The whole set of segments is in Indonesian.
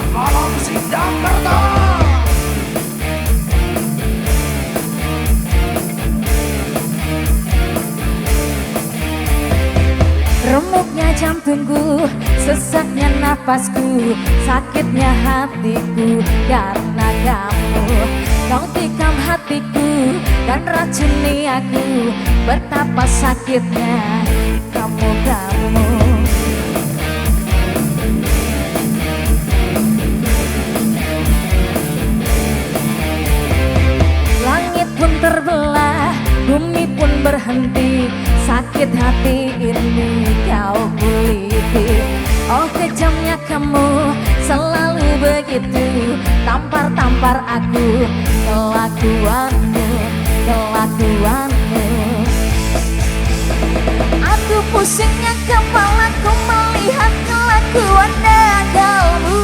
Selamat malam Sindangkerta. Remuknya jantungku, sesaknya nafasku, sakitnya hatiku karena kamu. Kau tikam hatiku dan racuni aku, betapa sakitnya kamu. Langit pun terbelah, bumi pun berhenti, sakit hati ini kau kuliti. Oh kejamnya kamu, selalu begitu, tampar-tampar aku, kelakuanmu. Aduh pusingnya kepalaku melihat kelakuan nakalmu.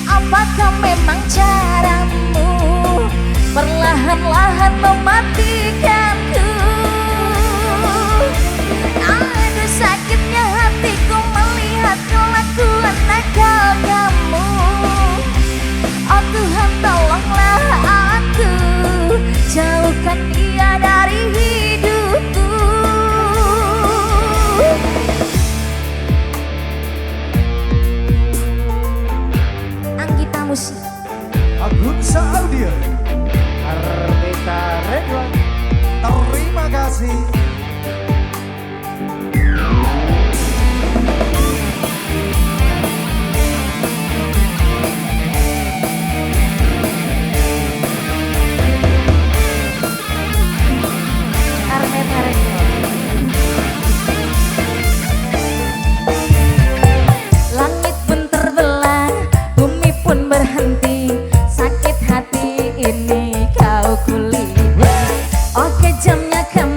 Apakah memang caramu perlahan-lahan mematikanku? Aduh sakitnya hatiku melihat kelakuan nakal kamu. Oh Tuhan tolonglah aku, jauhkan dia dari hidupku. Anggita Musik, Agun Audio, Armita Redwan. Terima kasih. Armeta Rekor. Langit pun terbelah, bumi pun berhenti, sakit hati ini kau kuliti. Oh kejamnya kamu